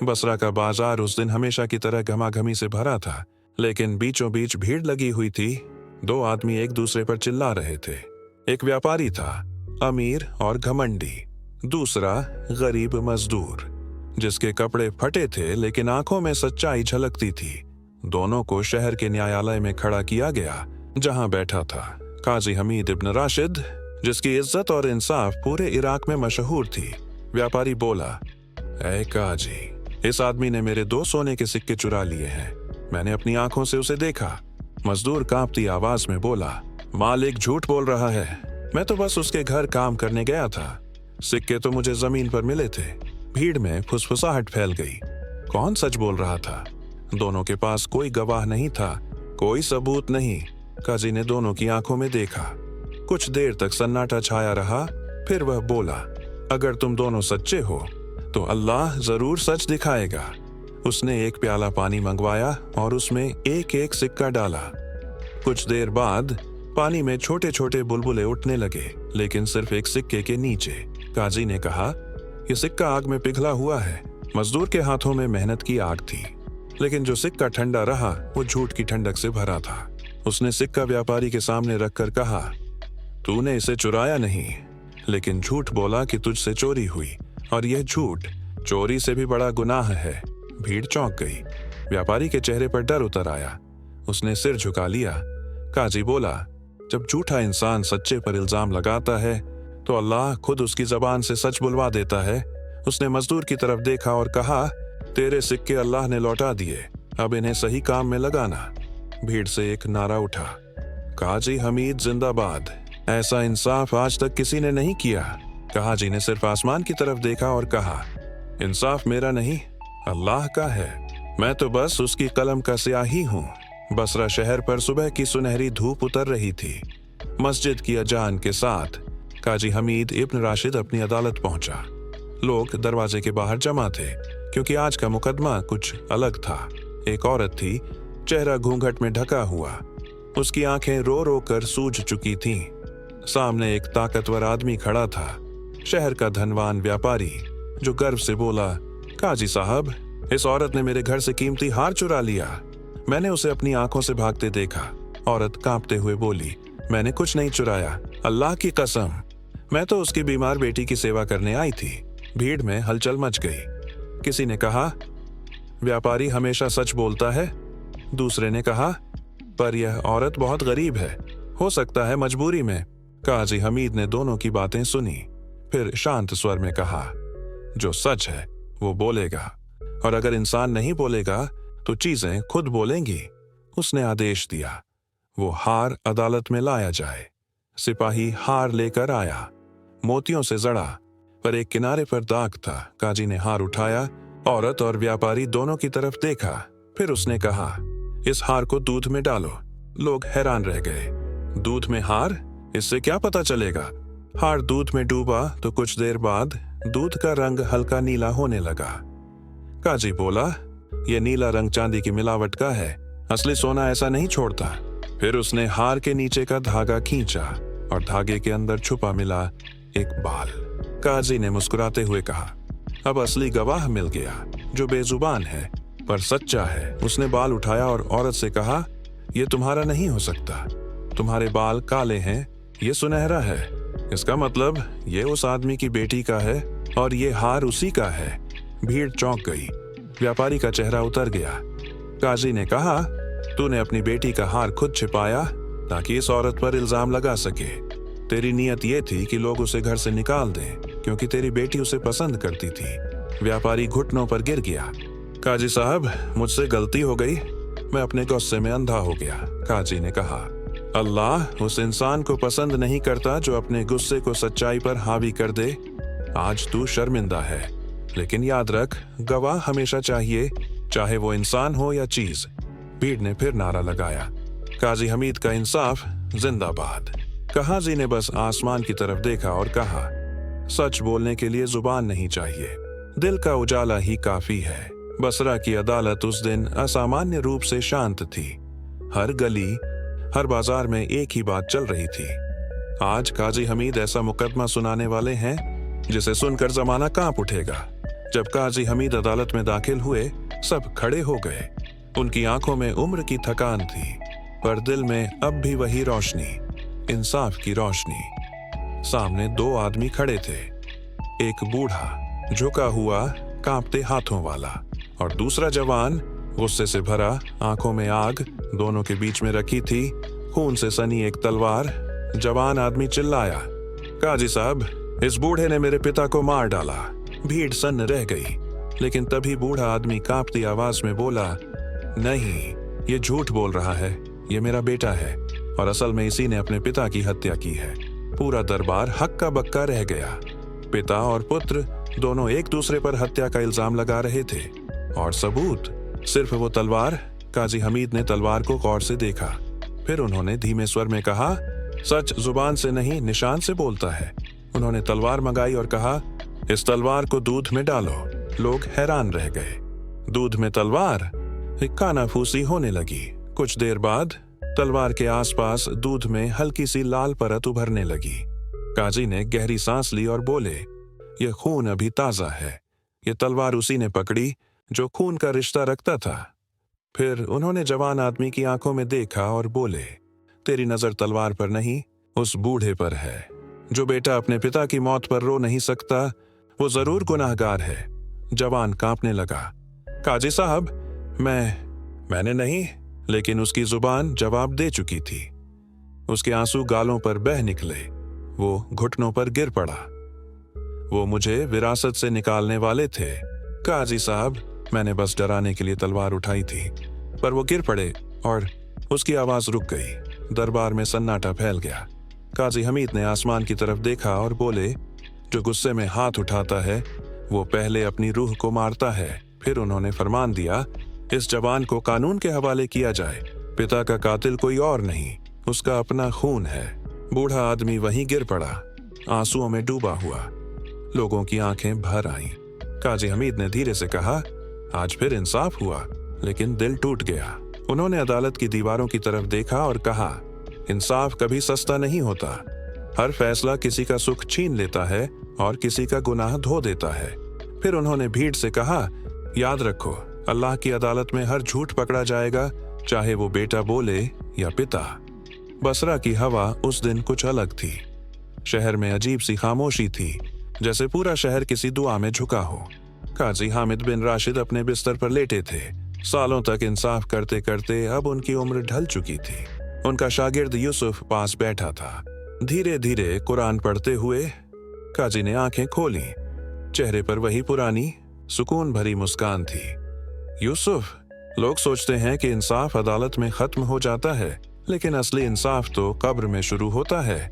बसरा का बाजार उस दिन हमेशा की तरह घमाघमी से भरा था, लेकिन बीचों बीच भीड़ लगी हुई थी। दो आदमी एक दूसरे पर चिल्ला रहे थे। एक व्यापारी था, अमीर और घमंडी। दूसरा गरीब मजदूर, जिसके कपड़े फटे थे लेकिन आंखों में सच्चाई झलकती थी। दोनों को शहर के न्यायालय में खड़ा किया गया, जहां बैठा था काजी हमीद इब्न राशिद, जिसकी इज्जत और इंसाफ पूरे इराक में मशहूर थी। व्यापारी बोला, ऐ काजी, इस आदमी ने मेरे 2 सोने के सिक्के चुरा लिए हैं। मैंने अपनी आंखों से उसे देखा। मजदूर कांपती आवाज में बोला, मालिक झूठ बोल रहा है। मैं तो बस उसके घर काम करने गया था। सिक्के तो मुझे जमीन पर मिले थे। भीड़ में फुसफुसाहट फैल गई। कौन सच बोल रहा था? दोनों के पास कोई गवाह नहीं था, कोई सबूत नहीं। काजी ने दोनों की आंखों में देखा। कुछ देर तक सन्नाटा छाया रहा, फिर वह बोला, अगर तुम दोनों सच्चे हो तो अल्लाह जरूर सच दिखाएगा। उसने एक प्याला पानी मंगवाया और उसमें एक एक सिक्का डाला। कुछ देर बाद पानी में छोटे छोटे बुलबुले उठने लगे, लेकिन सिर्फ एक सिक्के के नीचे। काजी ने कहा, यह सिक्का आग में पिघला हुआ है। मजदूर के हाथों में मेहनत की आग थी, लेकिन जो सिक्का ठंडा रहा वो झूठ की ठंडक से भरा था। उसने सिक्का व्यापारी के सामने रखकर कहा, तूने इसे चुराया नहीं, लेकिन झूठ बोला कि तुझसे चोरी हुई, और यह झूठ चोरी से भी बड़ा गुनाह है। भीड़ चौंक गई। व्यापारी के चेहरे पर डर उतर आया। उसने सिर झुका लिया। काजी बोला, जब झूठा इंसान सच्चे पर इल्जाम लगाता है तो अल्लाह खुद उसकी जबान से सच बुलवा देता है। उसने मजदूर की तरफ देखा और कहा, तेरे सिक्के अल्लाह ने लौटा दिए, अब इन्हें सही काम में लगाना। भीड़ से एक नारा उठा, काजी हमीद जिंदाबाद। ऐसा इंसाफ आज तक किसी ने नहीं किया। काजी ने सिर्फ आसमान की तरफ देखा और कहा, इंसाफ मेरा नहीं, अल्लाह का है। मैं तो बस उसकी कलम का स्याही हूँ। बसरा शहर पर सुबह की सुनहरी धूप उतर रही थी। मस्जिद की अजान के साथ काजी हमीद इब्न राशिद अपनी अदालत पहुंचा। लोग दरवाजे के बाहर जमा थे, क्योंकि आज का मुकदमा कुछ अलग था। एक औरत थी, चेहरा घूंघट में ढका हुआ। उसकी आंखें रो रो कर सूज चुकी थीं। सामने एक ताकतवर आदमी खड़ा था, शहर का धनवान व्यापारी, जो गर्व से बोला, काजी साहब, इस औरत ने मेरे घर से कीमती हार चुरा लिया। मैंने उसे अपनी आंखों से भागते देखा। औरत कांपते हुए बोली, मैंने कुछ नहीं चुराया, अल्लाह की कसम। मैं तो उसकी बीमार बेटी की सेवा करने आई थी। भीड़ में हलचल मच गई। किसी ने कहा, व्यापारी हमेशा सच बोलता है। दूसरे ने कहा, पर यह औरत बहुत गरीब है, हो सकता है मजबूरी में। काजी हमीद ने दोनों की बातें सुनी, फिर शांत स्वर में कहा, जो सच है वो बोलेगा, और अगर इंसान नहीं बोलेगा तो चीजें खुद बोलेंगी। उसने आदेश दिया, वो हार अदालत में लाया जाए। सिपाही हार लेकर आया, मोतियों से जड़ा, पर एक किनारे पर दाग था। काजी ने हार उठाया, औरत और व्यापारी दोनों की तरफ देखा, फिर उसने कहा, इस हार को दूध में डालो। लोग हैरान रह गए। दूध में हार? इससे क्या पता चलेगा? हार दूध में डूबा तो कुछ देर बाद दूध का रंग हल्का नीला होने लगा। काजी बोला, यह नीला रंग चांदी की मिलावट का है, असली सोना ऐसा नहीं छोड़ता। फिर उसने हार के नीचे का धागा खींचा और धागे के अंदर छुपा मिला एक बाल। काजी ने मुस्कुराते हुए कहा, अब असली गवाह मिल गया, जो बेजुबान है पर सच्चा है। उसने बाल उठाया और औरत से कहा, यह तुम्हारा नहीं हो सकता, तुम्हारे बाल काले हैं, ये सुनहरा है। इसका मतलब ये उस आदमी की बेटी का है और ये हार उसी का है। भीड़ चौंक गई। व्यापारी का चेहरा उतर गया। काजी ने कहा, तूने अपनी बेटी का हार खुद छिपाया ताकि इस औरत पर इल्जाम लगा सके। तेरी नीयत ये थी कि लोग उसे घर से निकाल दें, क्योंकि तेरी बेटी उसे पसंद करती थी। व्यापारी घुटनों पर गिर गया। काजी साहब, मुझसे गलती हो गई, मैं अपने गुस्से में अंधा हो गया। काजी ने कहा, अल्लाह उस इंसान को पसंद नहीं करता जो अपने गुस्से को सच्चाई पर हावी कर दे। आज तू शर्मिंदा है, लेकिन याद रख, गवाह हमेशा चाहिए, चाहे वो इंसान हो या चीज। भीड़ ने फिर नारा लगाया, काजी हमीद का इंसाफ जिंदाबाद। काजी ने बस आसमान की तरफ देखा और कहा, सच बोलने के लिए जुबान नहीं चाहिए, दिल का उजाला ही काफी है। बसरा की अदालत उस दिन असामान्य रूप से शांत थी। हर गली, हर बाजार में एक ही बात चल रही थी, आज काजी हमीद ऐसा मुकदमा सुनाने वाले हैं जिसे सुनकर जमाना कांप उठेगा। जब काजी हमीद अदालत में दाखिल हुए, सब खड़े हो गए। उनकी आंखों में उम्र की थकान थी, पर दिल में अब भी वही रोशनी, इंसाफ की रोशनी। सामने दो आदमी खड़े थे, एक बूढ़ा झुका हुआ कांपते हाथों वाला, और दूसरा जवान गुस्से से भरा, आंखों में आग, दोनों के बीच में रखी थी खून से सनी एक तलवार। जवान आदमी चिल्लाया, काजी साहब, इस बूढ़े ने मेरे पिता को मार डाला। भीड़ सन्न रह गई, लेकिन तभी बूढ़ा आदमी कांपती आवाज में बोला, नहीं, ये झूठ बोल रहा है, ये मेरा बेटा है, और असल में इसी ने अपने पिता की हत्या की है। पूरा दरबार हक्का बक्का रह गया। पिता और पुत्र दोनों एक दूसरे पर हत्या का इल्जाम लगा रहे थे, और सबूत सिर्फ वो तलवार। काजी हमीद ने तलवार को गौर से देखा, फिर उन्होंने धीमे स्वर में कहा, सच जुबान से नहीं, निशान से बोलता है। उन्होंने तलवार मंगाई और कहा, इस तलवार को दूध में डालो। लोग हैरान रह गए। दूध में तलवार? एक कानाफूसी होने लगी। कुछ देर बाद तलवार के आसपास दूध में हल्की सी लाल परत उभरने लगी। काजी ने गहरी सांस ली और बोले, यह खून अभी ताजा है। ये तलवार उसी ने पकड़ी जो खून का रिश्ता रखता था। फिर उन्होंने जवान आदमी की आंखों में देखा और बोले, तेरी नजर तलवार पर नहीं, उस बूढ़े पर है। जो बेटा अपने पिता की मौत पर रो नहीं सकता, वो जरूर गुनाहगार है। जवान कांपने लगा, काजी साहब, मैंने नहीं। लेकिन उसकी जुबान जवाब दे चुकी थी। उसके आंसू गालों पर बह निकले। वो घुटनों पर गिर पड़ा। वो मुझे विरासत से निकालने वाले थे। काजी साहब, मैंने बस डराने के लिए तलवार उठाई थी, पर वो गिर पड़े और उसकी आवाज रुक गई। दरबार में सन्नाटा फैल गया। काजी हमीद ने आसमान की तरफ देखा और बोले, जो गुस्से में हाथ उठाता है वो पहले अपनी रूह को मारता है। फिर उन्होंने फरमान दिया, इस जवान को कानून के हवाले किया जाए। पिता का कातिल कोई और नहीं, उसका अपना खून है। बूढ़ा आदमी वहीं गिर पड़ा, आंसुओं में डूबा हुआ। लोगों की आंखें भर आईं। काजी हमीद ने धीरे से कहा, आज फिर इंसाफ हुआ, लेकिन दिल टूट गया। उन्होंने अदालत की दीवारों की तरफ देखा और कहा, इंसाफ कभी सस्ता नहीं होता। हर फैसला किसी का सुख छीन लेता है और किसी का गुनाह धो देता है। फिर उन्होंने भीड़ से कहा, याद रखो, अल्लाह की अदालत में हर झूठ पकड़ा जाएगा, चाहे वो बेटा बोले या पिता। बसरा की हवा उस दिन कुछ अलग थी। शहर में अजीब सी खामोशी थी, जैसे पूरा शहर किसी दुआ में झुका हो। काजी हामिद बिन राशिद अपने बिस्तर पर लेटे थे। सालों तक इंसाफ करते करते अब उनकी उम्र ढल चुकी थी। उनका शागिर्द यूसुफ पास बैठा था, धीरे धीरे कुरान पढ़ते हुए। काजी ने आंखें खोली। चेहरे पर वही पुरानी सुकून भरी मुस्कान थी। यूसुफ, लोग सोचते हैं कि इंसाफ अदालत में खत्म हो जाता है, लेकिन असली इंसाफ तो कब्र में शुरू होता है।